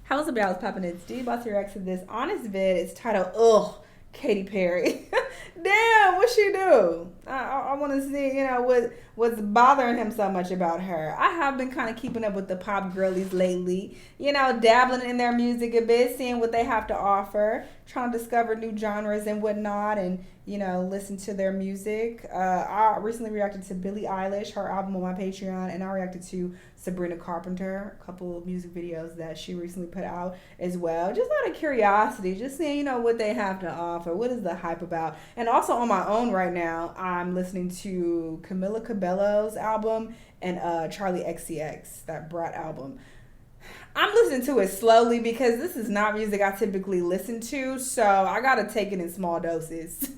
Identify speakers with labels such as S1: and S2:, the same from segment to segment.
S1: How's the balance popping? It's D about to react to this honest vid. It's titled Ugh, Katy Perry. Damn, what she do? I want to see, what's bothering him so much about her. I have been kind of keeping up with the pop girlies lately, dabbling in their music a bit, seeing what they have to offer, trying to discover new genres and whatnot, and listen to their music. I recently reacted to Billie Eilish, her album on my Patreon, and I reacted to Sabrina Carpenter, a couple of music videos that she recently put out as well. Just out of curiosity, just seeing, what they have to offer. What is the hype about? And also on my own right now, I'm listening to Camila Cabello's album and Charlie XCX, that Brat album. I'm listening to it slowly because this is not music I typically listen to, so I gotta take it in small doses.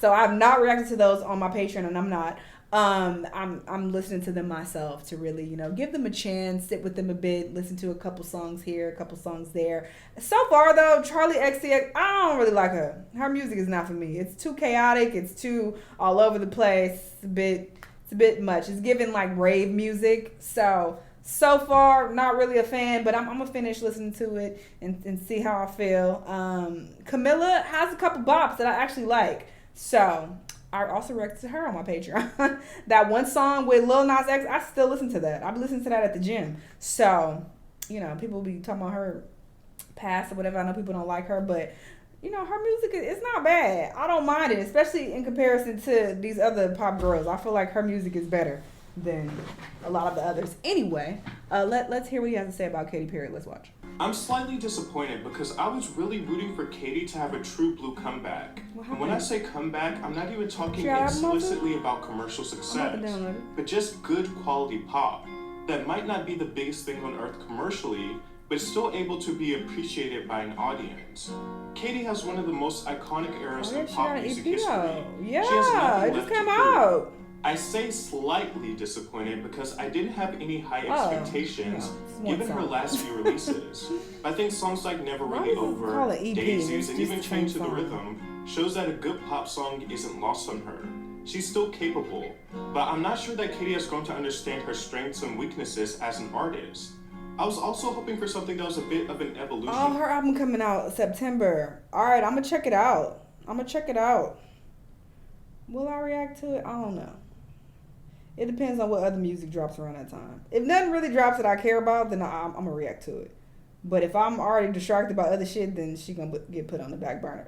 S1: So I've not reacted to those on my Patreon, and I'm not. I'm listening to them myself to really, give them a chance, sit with them a bit, listen to a couple songs here, a couple songs there. So far though, Charlie XCX, I don't really like her. Her music is not for me. It's too chaotic. It's too all over the place. It's a bit much. It's giving like rave music. So far, not really a fan, but I'm gonna finish listening to it and see how I feel. Camilla has a couple bops that I actually like, so I also reacted to her on my Patreon. That one song with Lil Nas X, I still listen to that. I've been listening to that at the gym. So, people be talking about her past or whatever. I know people don't like her, but her music is not bad. I don't mind it, especially in comparison to these other pop girls. I feel like her music is better than a lot of the others. Anyway, let's hear what he has to say about Katy Perry. Let's watch.
S2: I'm slightly disappointed because I was really rooting for Katy to have a true blue comeback. And when I say comeback, I'm not even talking explicitly about commercial success, but just good quality pop that might not be the biggest thing on earth commercially, but still able to be appreciated by an audience. Katy has one of the most iconic eras in pop music history.
S1: Yeah,
S2: she has nothing
S1: it just
S2: left
S1: came
S2: to
S1: out.
S2: prove. I say slightly disappointed because I didn't have any high expectations given her last few releases. I think songs like Never Really Over, Daisies, and even Chained to the Rhythm shows that a good pop song isn't lost on her. She's still capable, but I'm not sure that Katy has grown to understand her strengths and weaknesses as an artist. I was also hoping for something that was a bit of an evolution.
S1: Oh, her album coming out September. Alright, I'm gonna check it out. Will I react to it? I don't know. It depends on what other music drops around that time. If nothing really drops that I care about, then I'm gonna react to it. But if I'm already distracted by other shit, then she gonna get put on the back burner.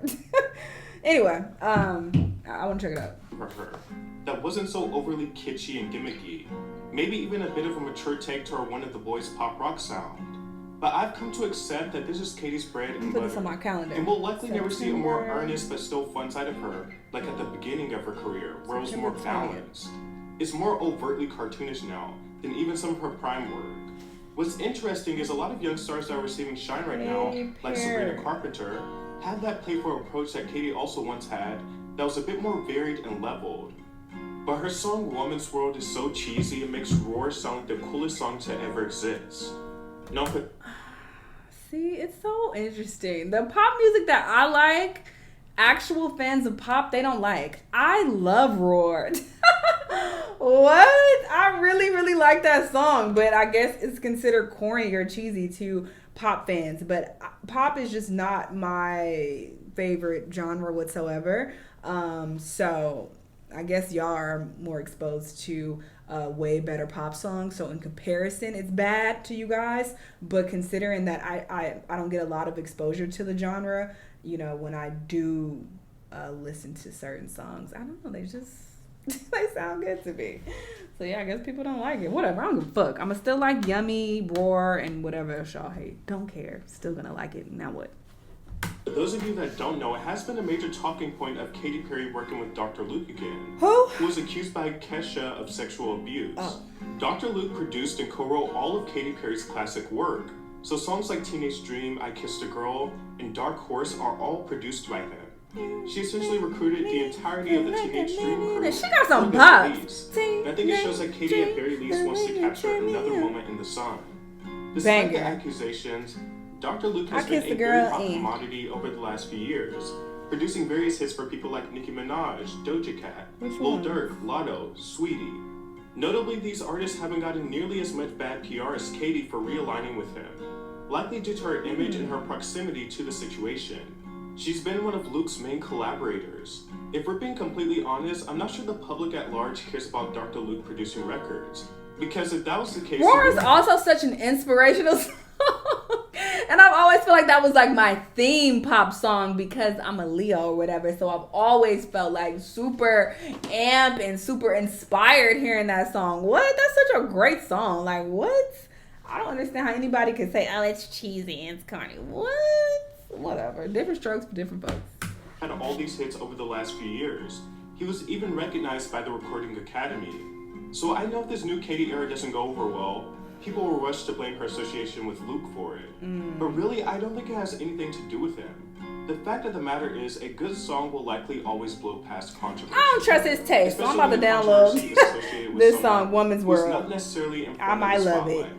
S1: Anyway, I want to check it out.
S2: For her, that wasn't so overly kitschy and gimmicky. Maybe even a bit of a mature take to her One of the Boys pop rock sound. But I've come to accept that this is Katy's bread and butter.
S1: Put this on my calendar.
S2: And we'll likely never see a more earnest but still fun side of her, like at the beginning of her career, where it was more balanced. It's more overtly cartoonish now than even some of her prime work. What's interesting is a lot of young stars that are receiving shine right now, like Sabrina Carpenter, have that playful approach that Katy also once had that was a bit more varied and leveled. But her song Woman's World is so cheesy it makes Roar sound like the coolest song to ever exist. No, but
S1: see, it's so interesting. The pop music that I like, actual fans of pop, they don't like. I love Roar. What? I really, really like that song, but I guess it's considered corny or cheesy to pop fans. But pop is just not my favorite genre whatsoever. So I guess y'all are more exposed to way better pop songs. So in comparison, it's bad to you guys. But considering that I don't get a lot of exposure to the genre, when I do listen to certain songs, I don't know, they just they sound good to me. So yeah, I guess people don't like it. Whatever, I don't give a fuck. I'ma still like Yummy, Roar, and whatever else y'all hate. Don't care. Still gonna like it. Now what?
S2: For those of you that don't know, it has been a major talking point of Katy Perry working with Dr. Luke again. Who was accused by Kesha of sexual abuse. Dr. Luke produced and co-wrote all of Katy Perry's classic work. So songs like Teenage Dream, I Kissed a Girl, and Dark Horse are all produced by him. She essentially recruited the entirety of the Teenage Dream crew.
S1: She got some pops.
S2: I think it shows that Katy at very least wants to capture another moment in the sun. Despite the accusations, Dr. Luke has been a very hot commodity over the last few years, producing various hits for people like Nicki Minaj, Doja Cat, Lil Durk, Lotto, Sweetie. Notably, these artists haven't gotten nearly as much bad PR as Katy for realigning with him. likely due to her image and her proximity to the situation. She's been one of Luke's main collaborators. If we're being completely honest, I'm not sure the public at large cares about Dr. Luke producing records. Because if that was the case...
S1: Roar is also such an inspirational song. And I've always felt like that was like my theme pop song because I'm a Leo or whatever. So I've always felt like super amp and super inspired hearing that song. What? That's such a great song. Like, what? I don't understand how anybody could say, oh, it's cheesy and it's corny. What? Whatever. Different strokes for different folks.
S2: Had all these hits over the last few years. He was even recognized by the Recording Academy. So I know if this new Katy era doesn't go over well, people will rush to blame her association with Luke for it. But really, I don't think it has anything to do with him. The fact of the matter is, a good song will likely always blow past controversy.
S1: I don't trust his taste, so I'm about to download this song, Woman's World.
S2: Not necessarily in front
S1: I might
S2: of the
S1: love
S2: spotlight.
S1: it.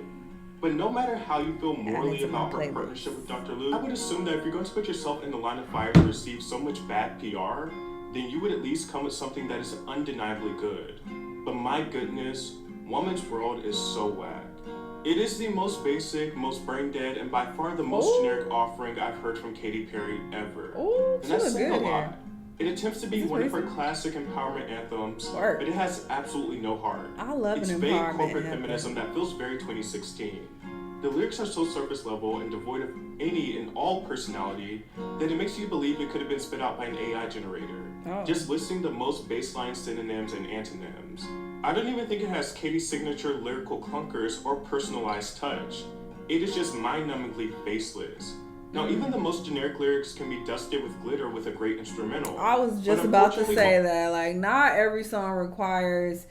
S2: But no matter how you feel morally about her partnership with Dr. Luke, I would assume that if you're going to put yourself in the line of fire to receive so much bad PR, then you would at least come with something that is undeniably good. But my goodness, Woman's World is so whack. It is the most basic, most brain dead, and by far the most generic offering I've heard from Katy Perry ever.
S1: Ooh,
S2: and that's saying a lot.
S1: Here.
S2: It attempts to be one of her classic empowerment anthems, but it has absolutely no heart.
S1: I love
S2: it's
S1: an
S2: vague
S1: empowerment
S2: corporate
S1: anthem.
S2: Feminism that feels very 2016. The lyrics are so surface level and devoid of any and all personality that it makes you believe it could have been spit out by an AI generator. Just listing the most baseline synonyms and antonyms. I don't even think it has Katy's signature lyrical clunkers or personalized touch. It is just mind-numbingly faceless. Now, even the most generic lyrics can be dusted with glitter with a great instrumental.
S1: I was just about to say that. Like, not every song requires,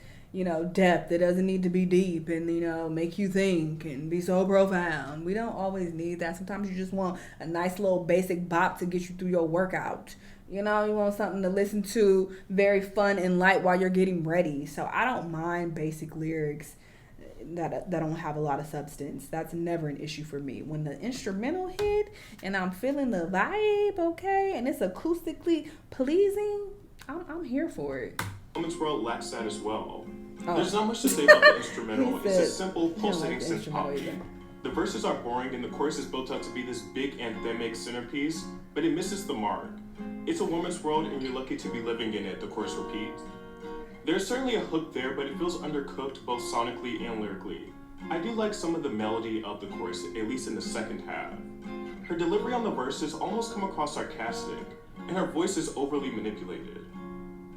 S1: depth. It doesn't need to be deep and, make you think and be so profound. We don't always need that. Sometimes you just want a nice little basic bop to get you through your workout. You want something to listen to, very fun and light while you're getting ready. So I don't mind basic lyrics that don't have a lot of substance. That's never an issue for me. When the instrumental hit and I'm feeling the vibe, okay, and it's acoustically pleasing, I'm here for it.
S2: Woman's World lacks that as well. There's not much to say about the instrumental. It's a simple, pulsating synth pop beat. The verses are boring and the chorus is built up to be this big anthemic centerpiece, but it misses the mark. It's a woman's world and you're lucky to be living in it, the chorus repeats. There's certainly a hook there, but it feels undercooked both sonically and lyrically. I do like some of the melody of the chorus, at least in the second half. Her delivery on the verses almost come across sarcastic, and her voice is overly manipulated.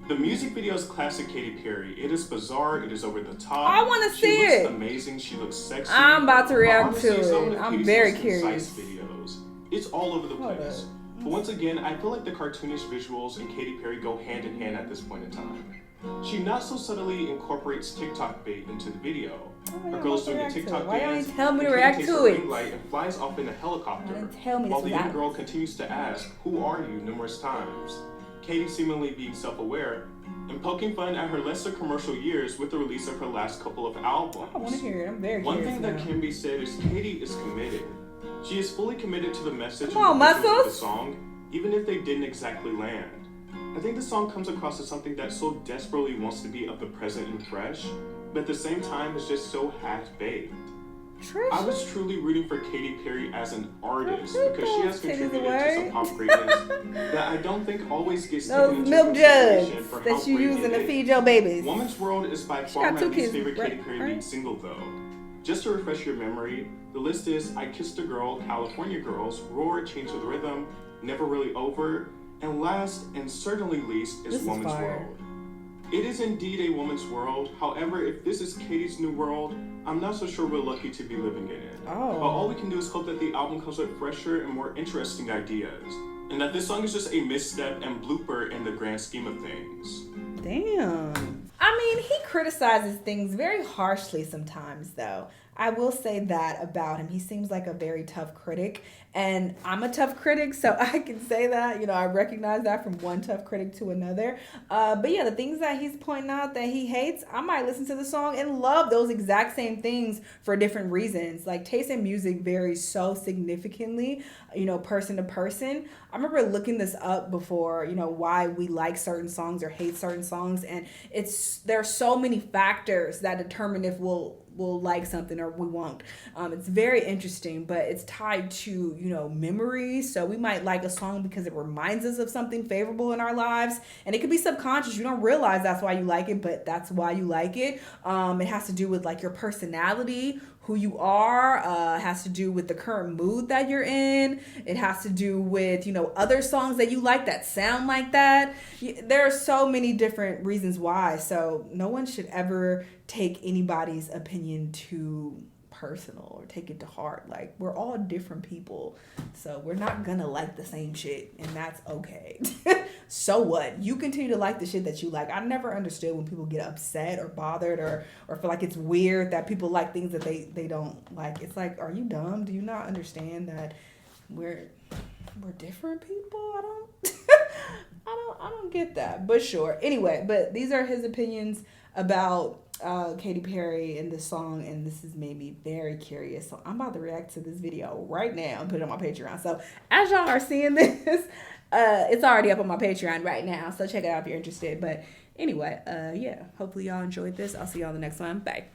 S2: The music video is classic Katy Perry. It is bizarre, it is over the top.
S1: I want to see it.
S2: She looks amazing, she looks sexy.
S1: I'm about to react to it. I'm
S2: Katy's
S1: very
S2: most
S1: curious.
S2: concise videos. It's all over the place. But once again, I feel like the cartoonish visuals and Katy Perry go hand in hand at this point in time. She not so subtly incorporates TikTok bait into the video. Her girl's doing a TikTok dance,
S1: tell me to react to it.
S2: Ring light and flies off in a helicopter,
S1: Tell me
S2: while the young girl continues to ask, "Who are you?" numerous times. Katy seemingly being self-aware and poking fun at her lesser commercial years with the release of her last couple of albums.
S1: I want to hear it. I'm very
S2: One
S1: curious
S2: thing that can be said is Katy is committed. She is fully committed to the message
S1: Come on,
S2: and the visuals of the
S1: muscles.
S2: song, even if they didn't exactly land. I think the song comes across as something that so desperately wants to be of the present and fresh, but at the same time is just so half-baked. I was truly rooting for Katy Perry as an artist because she has contributed to some pop greatness that I don't think always gets taken into
S1: milk jugs
S2: consideration for
S1: that
S2: how
S1: you
S2: great
S1: using
S2: it
S1: to
S2: is.
S1: feed your babies.
S2: Woman's World is by
S1: She
S2: far
S1: got
S2: my
S1: two
S2: least
S1: kids,
S2: favorite Katy Perry
S1: right?
S2: lead single though. Just to refresh your memory, the list is I Kissed a Girl, California Girls, Roar, Change with Rhythm, Never Really Over, and last and certainly least is Woman's World. It is indeed a woman's world. However, if this is Katy's new world, I'm not so sure we're lucky to be living in it. But all we can do is hope that the album comes with fresher and more interesting ideas, and that this song is just a misstep and blooper in the grand scheme of things.
S1: Damn. I mean, he criticizes things very harshly sometimes, though. I will say that about him. He seems like a very tough critic, and I'm a tough critic, so I can say that. I recognize that from one tough critic to another. But yeah, the things that he's pointing out that he hates, I might listen to the song and love those exact same things for different reasons. Like, taste in music varies so significantly, person to person. I remember looking this up before, why we like certain songs or hate certain songs, and there are so many factors that determine if we'll will like something or we won't. It's very interesting, but it's tied to, memory. So we might like a song because it reminds us of something favorable in our lives, and it could be subconscious. You don't realize that's why you like it, but that's why you like it. It has to do with like your personality, who you are, has to do with the current mood that you're in. It has to do with, other songs that you like that sound like that. There are so many different reasons why. So no one should ever take anybody's opinion too personal or take it to heart. Like, we're all different people, so we're not gonna like the same shit, and that's okay. So what? You continue to like the shit that you like. I never understood when people get upset or bothered or feel like it's weird that people like things that they don't like. It's like, are you dumb? Do you not understand that we're different people? I don't get that. But sure. Anyway, but these are his opinions about Katy Perry and this song, and this has made me very curious. So I'm about to react to this video right now and put it on my Patreon. So as y'all are seeing this, it's already up on my Patreon right now. So check it out if you're interested. But anyway, yeah, hopefully y'all enjoyed this. I'll see y'all in the next one. Bye.